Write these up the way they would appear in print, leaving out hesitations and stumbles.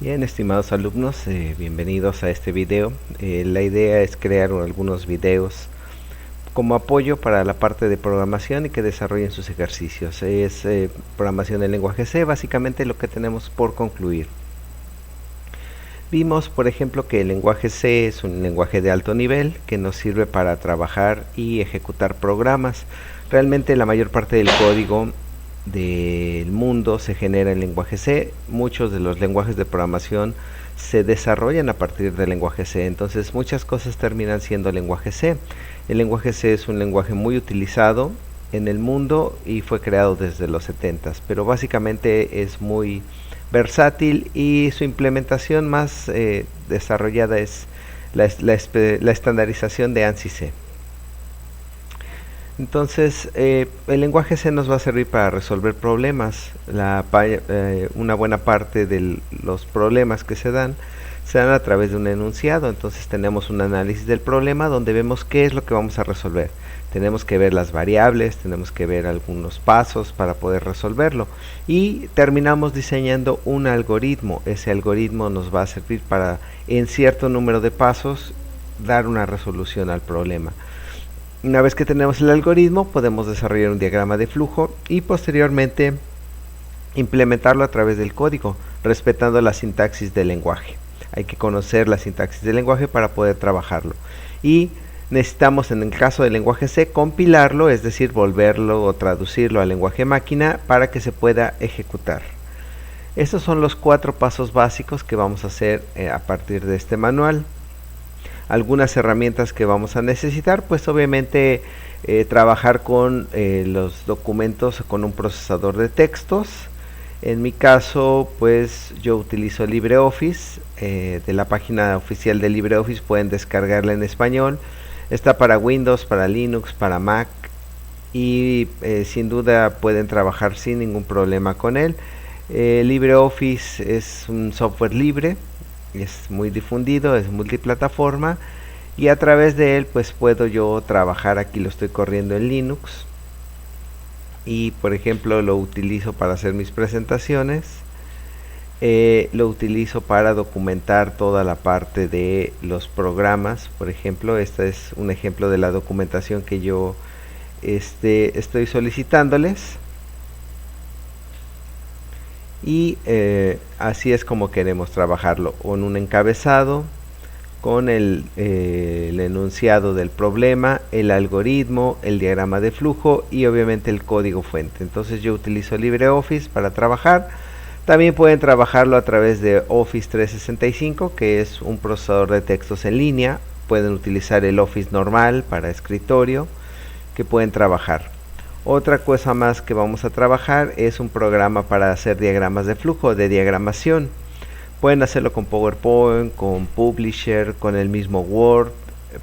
Bien, estimados alumnos, bienvenidos a este video. La idea es crear algunos videos como apoyo para la parte de programación y que desarrollen sus ejercicios. Es programación en lenguaje C, básicamente lo que tenemos por concluir. Vimos, por ejemplo, que el lenguaje C es un lenguaje de alto nivel que nos sirve para trabajar y ejecutar programas. Realmente la mayor parte del código del mundo se genera en lenguaje C. Muchos de los lenguajes de programación se desarrollan a partir del lenguaje C, entonces muchas cosas terminan siendo lenguaje C. El lenguaje C es un lenguaje muy utilizado en el mundo y fue creado desde los 70s, pero básicamente es muy versátil y su implementación más desarrollada es la estandarización de ANSI C. Entonces, el lenguaje C nos va a servir para resolver problemas. Una buena parte de los problemas que se dan a través de un enunciado. Entonces tenemos un análisis del problema donde vemos qué es lo que vamos a resolver. Tenemos que ver las variables, tenemos que ver algunos pasos para poder resolverlo. Y terminamos diseñando un algoritmo. Ese algoritmo nos va a servir para, en cierto número de pasos, dar una resolución al problema. Una vez que tenemos el algoritmo, podemos desarrollar un diagrama de flujo y posteriormente implementarlo a través del código, respetando la sintaxis del lenguaje. Hay que conocer la sintaxis del lenguaje para poder trabajarlo. Y necesitamos, en el caso del lenguaje C, compilarlo, es decir, volverlo o traducirlo al lenguaje máquina para que se pueda ejecutar. Estos son los 4 pasos básicos que vamos a hacer a partir de este manual. Algunas herramientas que vamos a necesitar, pues obviamente trabajar con los documentos con un procesador de textos. En mi caso, pues yo utilizo LibreOffice. De la página oficial de LibreOffice pueden descargarla en español. Está para Windows, para Linux, para Mac y sin duda pueden trabajar sin ningún problema con él. LibreOffice es un software libre, es muy difundido, es multiplataforma y a través de él pues puedo yo trabajar. Aquí lo estoy corriendo en Linux y por ejemplo lo utilizo para hacer mis presentaciones, lo utilizo para documentar toda la parte de los programas. Por ejemplo, este es un ejemplo de la documentación que yo estoy solicitándoles. Y así es como queremos trabajarlo, con un encabezado, con el enunciado del problema, el algoritmo, el diagrama de flujo y obviamente el código fuente. Entonces yo utilizo LibreOffice para trabajar. También pueden trabajarlo a través de Office 365, que es un procesador de textos en línea. Pueden utilizar el Office normal para escritorio, que pueden trabajar. Otra cosa más que vamos a trabajar es un programa para hacer diagramas de flujo, de diagramación. Pueden hacerlo con PowerPoint, con Publisher, con el mismo Word,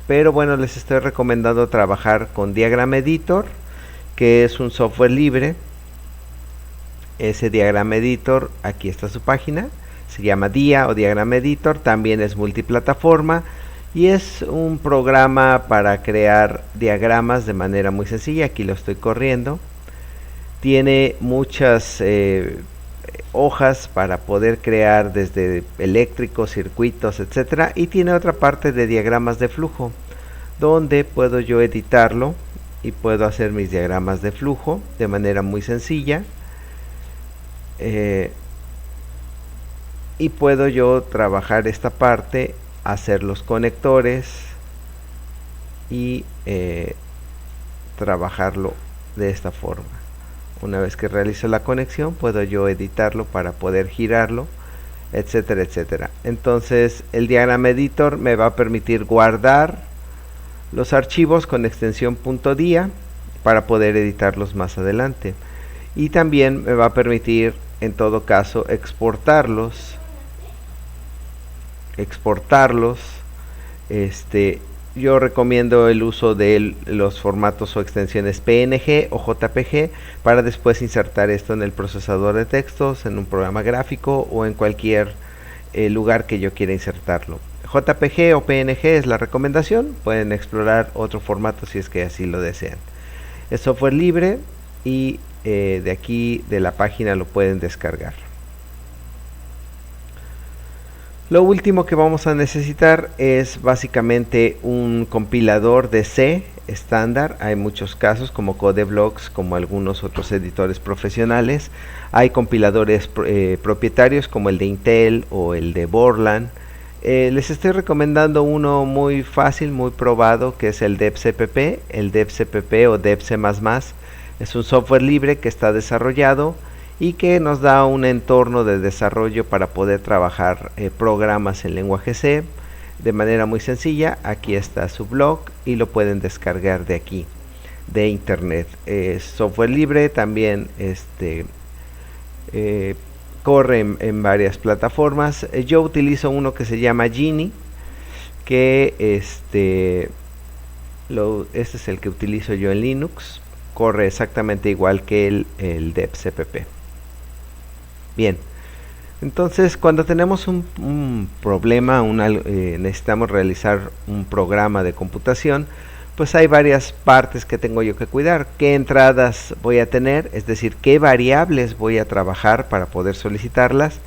pero bueno, les estoy recomendando trabajar con Diagram Editor, que es un software libre. Ese Diagram Editor, aquí está su página, se llama Dia o Diagram Editor, también es multiplataforma. Y es un programa para crear diagramas de manera muy sencilla. Aquí lo estoy corriendo. Tiene muchas hojas para poder crear desde eléctricos, circuitos, etcétera. Y tiene otra parte de diagramas de flujo, donde puedo yo editarlo y puedo hacer mis diagramas de flujo de manera muy sencilla. Y puedo yo trabajar esta parte, hacer los conectores y trabajarlo de esta forma. Una vez que realizo la conexión, puedo yo editarlo para poder girarlo, etcétera, etcétera. Entonces el Diagram Editor me va a permitir guardar los archivos con extensión .dia para poder editarlos más adelante. Y también me va a permitir, en todo caso, exportarlos. Yo recomiendo el uso de los formatos o extensiones PNG o JPG para después insertar esto en el procesador de textos, en un programa gráfico o en cualquier lugar que yo quiera insertarlo. JPG o PNG es la recomendación. Pueden explorar otro formato si es que así lo desean. Es software libre y de aquí de la página lo pueden descargar. Lo último que vamos a necesitar es básicamente un compilador de C estándar. Hay muchos casos como CodeBlocks, como algunos otros editores profesionales. Hay compiladores propietarios como el de Intel o el de Borland. Les estoy recomendando uno muy fácil, muy probado, que es el DebCpp. El DebCpp o DebC++ es un software libre que está desarrollado y que nos da un entorno de desarrollo para poder trabajar programas en lenguaje C de manera muy sencilla. Aquí está su blog y lo pueden descargar de aquí, de internet. Es software libre, también corre en varias plataformas. Yo utilizo uno que se llama Geany, que este es el que utilizo yo en Linux. Corre exactamente igual que el DebCpp. Bien, entonces cuando tenemos un problema, necesitamos realizar un programa de computación, pues hay varias partes que tengo yo que cuidar. ¿Qué entradas voy a tener? Es decir, ¿qué variables voy a trabajar para poder solicitarlas?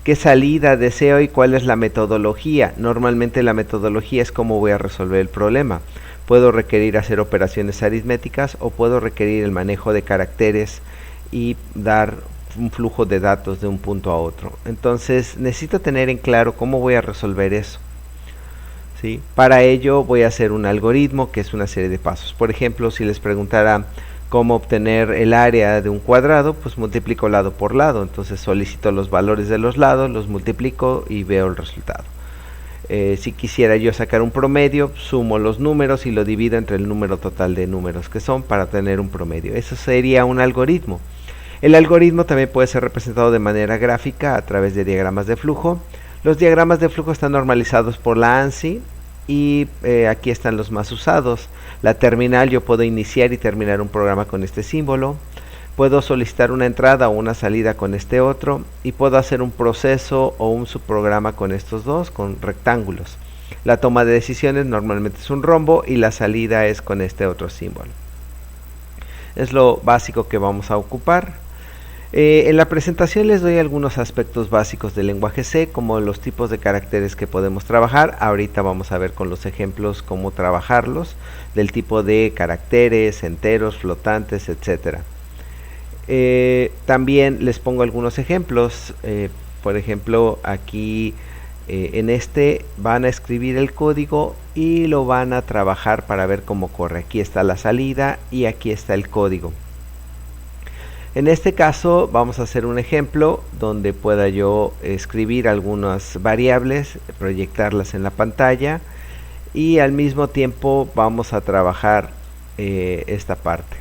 ¿Qué salida deseo y cuál es la metodología? Normalmente la metodología es cómo voy a resolver el problema. Puedo requerir hacer operaciones aritméticas o puedo requerir el manejo de caracteres y dar un flujo de datos de un punto a otro. Entonces necesito tener en claro cómo voy a resolver eso. ¿Sí? Para ello voy a hacer un algoritmo que es una serie de pasos. Por ejemplo, si les preguntara cómo obtener el área de un cuadrado, pues multiplico lado por lado. Entonces solicito los valores de los lados, los multiplico y veo el resultado. Si quisiera yo sacar un promedio, sumo los números y lo divido entre el número total de números que son para tener un promedio. Eso sería un algoritmo. El algoritmo también puede ser representado de manera gráfica a través de diagramas de flujo. Los diagramas de flujo están normalizados por la ANSI y aquí están los más usados. La terminal, yo puedo iniciar y terminar un programa con este símbolo. Puedo solicitar una entrada o una salida con este otro y puedo hacer un proceso o un subprograma con estos dos, con rectángulos. La toma de decisiones normalmente es un rombo y la salida es con este otro símbolo. Es lo básico que vamos a ocupar. En la presentación les doy algunos aspectos básicos del lenguaje C, como los tipos de caracteres que podemos trabajar. Ahorita vamos a ver con los ejemplos cómo trabajarlos, del tipo de caracteres, enteros, flotantes, etcétera. También les pongo algunos ejemplos. Por ejemplo, aquí en este van a escribir el código y lo van a trabajar para ver cómo corre. Aquí está la salida y aquí está el código. En este caso vamos a hacer un ejemplo donde pueda yo escribir algunas variables, proyectarlas en la pantalla y al mismo tiempo vamos a trabajar esta parte.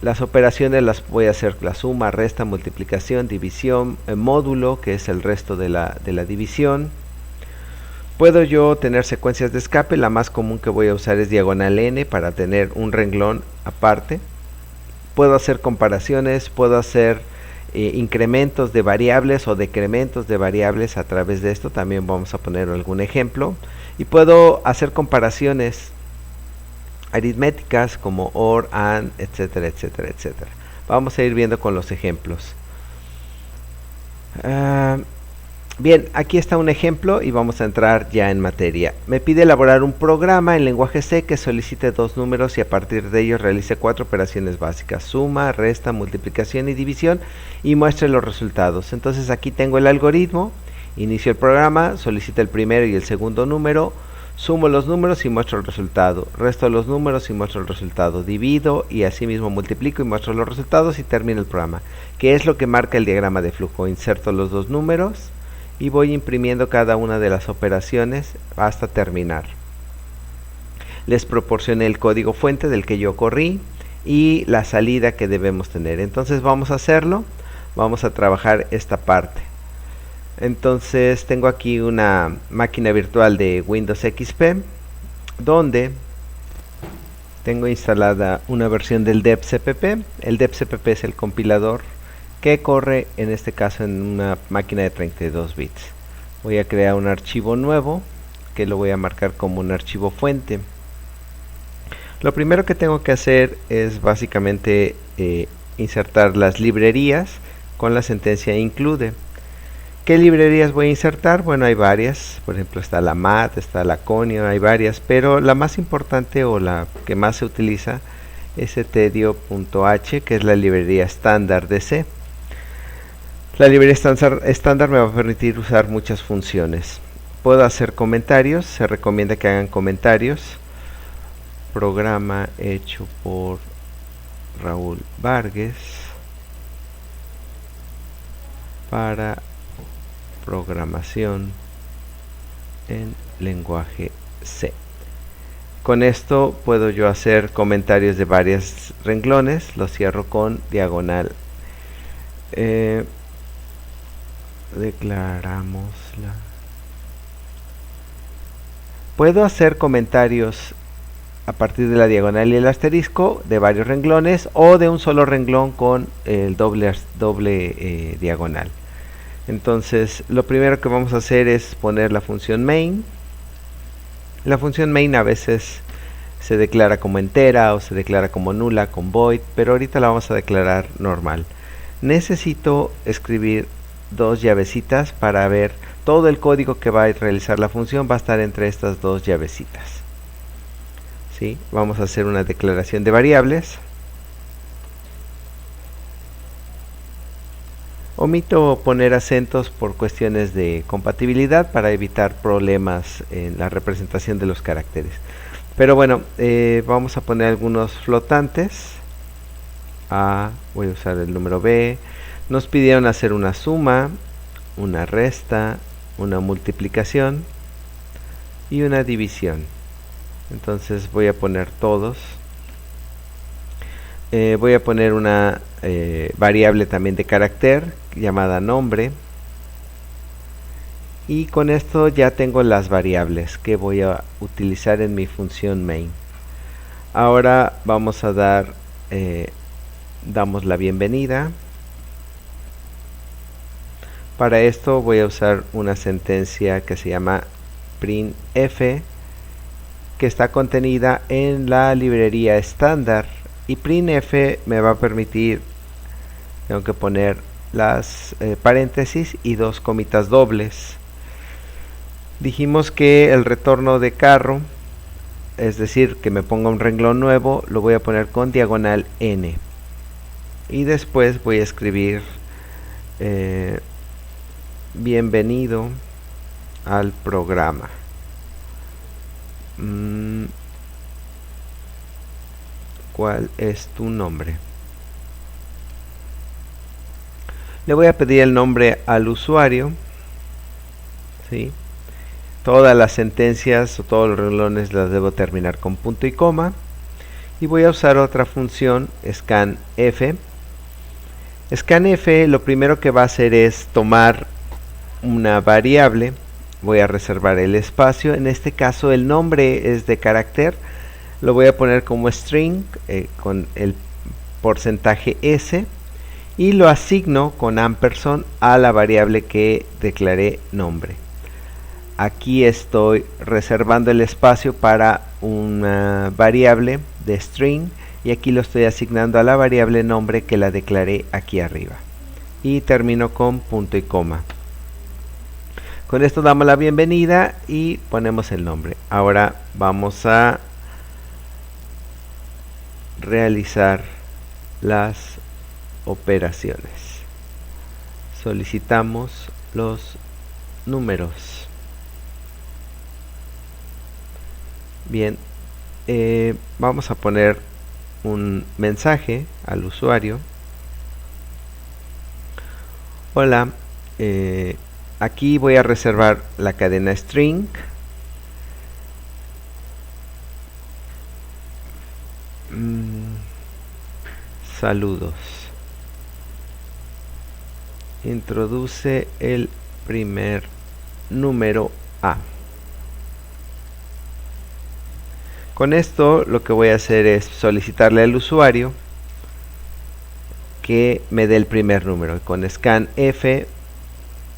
Las operaciones las voy a hacer la suma, resta, multiplicación, división, módulo, que es el resto de la división. Puedo yo tener secuencias de escape. La más común que voy a usar es diagonal n para tener un renglón aparte. Puedo hacer comparaciones, puedo hacer incrementos de variables o decrementos de variables a través de esto. También vamos a poner algún ejemplo. Y puedo hacer comparaciones aritméticas como OR, AND, etcétera, etcétera, etcétera. Vamos a ir viendo con los ejemplos. Bien, aquí está un ejemplo y vamos a entrar ya en materia. Me pide elaborar un programa en lenguaje C que solicite dos números y a partir de ellos realice 4 operaciones básicas: suma, resta, multiplicación y división, y muestre los resultados. Entonces aquí tengo el algoritmo, inicio el programa, solicita el primero y el segundo número, sumo los números y muestro el resultado, resto los números y muestro el resultado, divido y asimismo multiplico y muestro los resultados y termino el programa. ¿Qué es lo que marca el diagrama de flujo? Inserto los dos números y voy imprimiendo cada una de las operaciones hasta terminar. Les proporcioné el código fuente del que yo corrí y la salida que debemos tener. Entonces vamos a hacerlo, vamos a trabajar esta parte. Entonces tengo aquí una máquina virtual de Windows XP donde tengo instalada una versión del DebCpp. El DebCpp es el compilador que corre en este caso en una máquina de 32 bits. Voy a crear un archivo nuevo que lo voy a marcar como un archivo fuente. Lo primero que tengo que hacer es básicamente insertar las librerías con la sentencia include. ¿Qué librerías voy a insertar? Bueno, hay varias, por ejemplo está la MAT, está la Conio, hay varias, pero la más importante o la que más se utiliza es stdio.h, que es la librería estándar de C. La librería estándar me va a permitir usar muchas funciones. Puedo hacer comentarios, se recomienda que hagan comentarios. Programa hecho por Raúl Vargas para programación en lenguaje C. Con esto puedo yo hacer comentarios de varios renglones, los cierro con diagonal. Declaramos la... Puedo hacer comentarios a partir de la diagonal y el asterisco de varios renglones o de un solo renglón con el doble diagonal. Entonces lo primero que vamos a hacer es poner la función main. La función main a veces se declara como entera o se declara como nula con void, pero ahorita la vamos a declarar normal. Necesito escribir dos llavecitas para ver todo el código que va a realizar la función va a estar entre estas dos llavecitas. ¿Sí? Vamos a hacer una declaración de variables. Omito poner acentos por cuestiones de compatibilidad para evitar problemas en la representación de los caracteres. Pero bueno, vamos a poner algunos flotantes. A, voy a usar el número B. Nos pidieron hacer una suma, una resta, una multiplicación y una división. Entonces voy a poner todos. Voy a poner una variable también de carácter llamada nombre, y con esto ya tengo las variables que voy a utilizar en mi función main. Ahora vamos a dar damos la bienvenida. Para esto voy a usar una sentencia que se llama printf, que está contenida en la librería estándar, y printf me va a permitir, tengo que poner las paréntesis y dos comitas dobles. Dijimos que el retorno de carro, es decir, que me ponga un renglón nuevo, lo voy a poner con diagonal n, y después voy a escribir bienvenido al programa. ¿Cuál es tu nombre? Le voy a pedir el nombre al usuario. ¿Sí? Todas las sentencias o todos los renglones las debo terminar con punto y coma. Y voy a usar otra función, scanf. Scanf lo primero que va a hacer es tomar una variable. Voy a reservar el espacio. En este caso el nombre es de carácter. Lo voy a poner como string con el porcentaje s. Y lo asigno con ampersand a la variable que declaré nombre. Aquí estoy reservando el espacio para una variable de string, y aquí lo estoy asignando a la variable nombre que la declaré aquí arriba. Y termino con punto y coma. Con esto damos la bienvenida y ponemos el nombre. Ahora vamos a realizar las operaciones. Solicitamos los números. Bien, vamos a poner un mensaje al usuario. Hola, aquí voy a reservar la cadena string. Saludos. Introduce el primer número A. Con esto lo que voy a hacer es solicitarle al usuario que me dé el primer número. Con scanf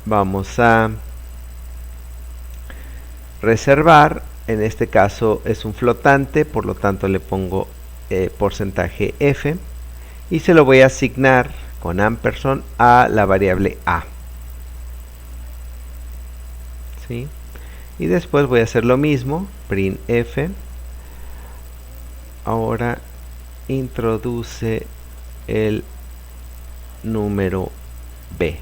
vamos a reservar. En este caso es un flotante, por lo tanto le pongo porcentaje f, y se lo voy a asignar con ampersand a la variable a. ¿sí? Y después voy a hacer lo mismo, printf. Ahora introduce el número b.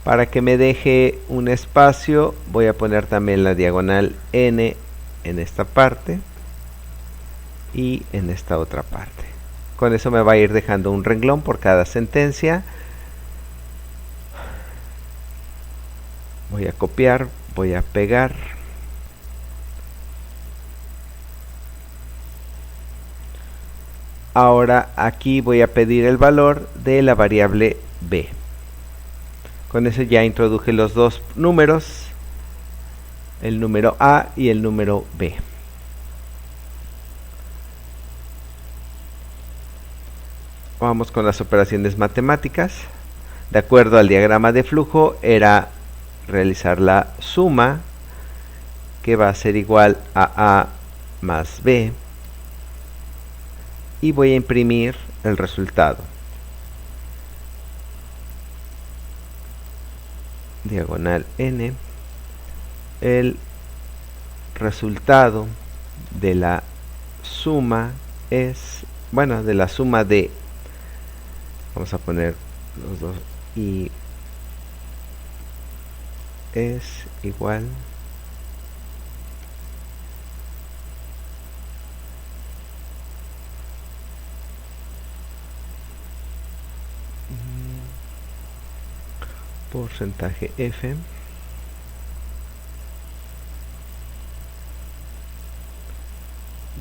Para que me deje un espacio, voy a poner también la diagonal n en esta parte y en esta otra parte. Con eso me va a ir dejando un renglón por cada sentencia. Voy a copiar, voy a pegar. Ahora aquí voy a pedir el valor de la variable b. Con eso ya introduje los dos números, el número a y el número b. Vamos con las operaciones matemáticas. De acuerdo al diagrama de flujo, era realizar la suma, que va a ser igual a más b, y voy a imprimir el resultado. Diagonal n, el resultado de la suma es, bueno, de la suma de, vamos a poner los dos, y es igual porcentaje f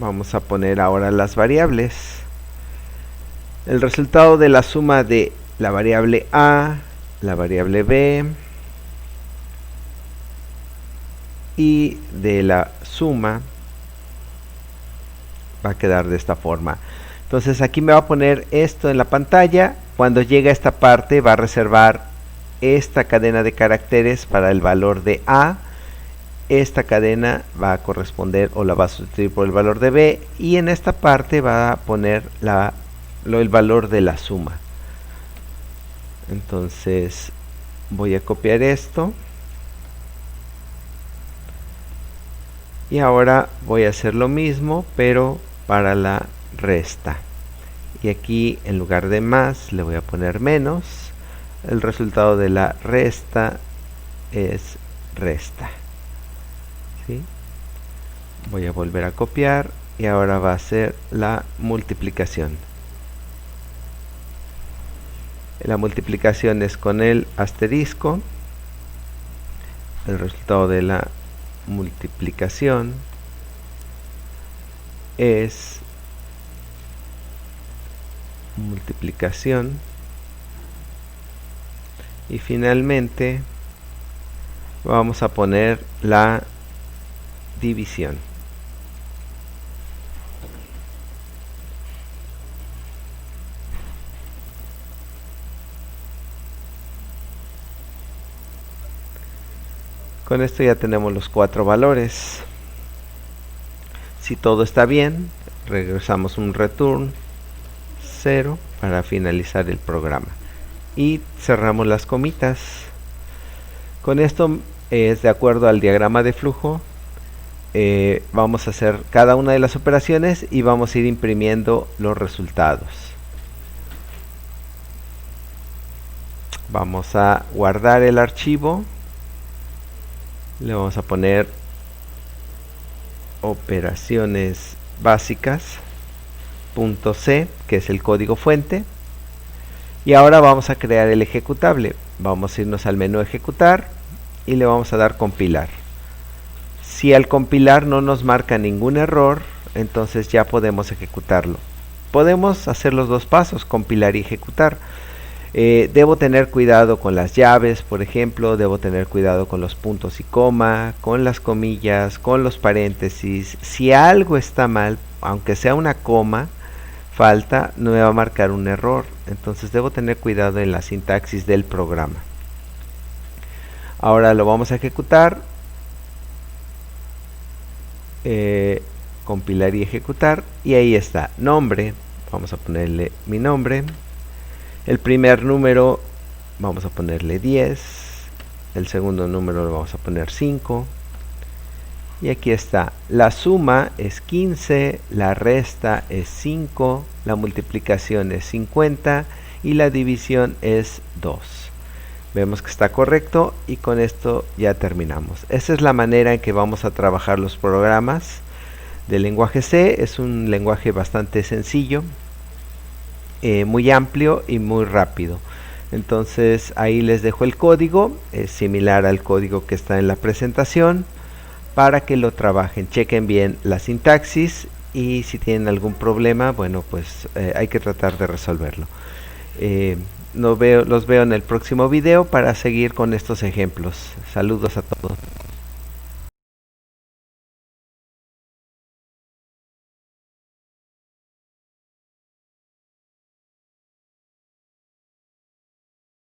vamos a poner ahora las variables. El resultado de la suma de la variable a, la variable b y de la suma va a quedar de esta forma. Entonces aquí me va a poner esto en la pantalla. Cuando llegue a esta parte va a reservar esta cadena de caracteres para el valor de a. Esta cadena va a corresponder o la va a sustituir por el valor de b, y en esta parte va a poner el valor de la suma. Entonces voy a copiar esto y ahora voy a hacer lo mismo pero para la resta, y aquí en lugar de más le voy a poner menos. El resultado de la resta es resta. ¿Sí? Voy a volver a copiar y ahora va a ser la multiplicación. La multiplicación es con el asterisco. El resultado de la multiplicación es multiplicación, y finalmente vamos a poner la división. Con esto ya tenemos los 4 valores. Si todo está bien, regresamos un return 0 para finalizar el programa y cerramos las comitas. Con esto es de acuerdo al diagrama de flujo. Vamos a hacer cada una de las operaciones y vamos a ir imprimiendo los resultados. Vamos a guardar el archivo, le vamos a poner operaciones básicas .c, que es el código fuente, y ahora vamos a crear el ejecutable. Vamos a irnos al menú ejecutar y le vamos a dar compilar. Si al compilar no nos marca ningún error, entonces ya podemos ejecutarlo. Podemos hacer los dos pasos, compilar y ejecutar. Debo tener cuidado con las llaves, por ejemplo, debo tener cuidado con los puntos y coma, con las comillas, con los paréntesis. Si algo está mal, aunque sea una coma, falta, no me va a marcar un error. Entonces debo tener cuidado en la sintaxis del programa. Ahora lo vamos a ejecutar. Compilar y ejecutar, y ahí está, nombre, vamos a ponerle mi nombre, El primer número vamos a ponerle 10, el segundo número lo vamos a poner 5, y aquí está, la suma es 15, la resta es 5, la multiplicación es 50 y la división es 2. Vemos que está correcto y con esto ya terminamos. Esa es la manera en que vamos a trabajar los programas del lenguaje C. Es un lenguaje bastante sencillo, muy amplio y muy rápido. Entonces ahí les dejo el código, es similar al código que está en la presentación, para que lo trabajen, chequen bien la sintaxis y si tienen algún problema, bueno, pues hay que tratar de resolverlo. Los veo en el próximo video para seguir con estos ejemplos. Saludos a todos.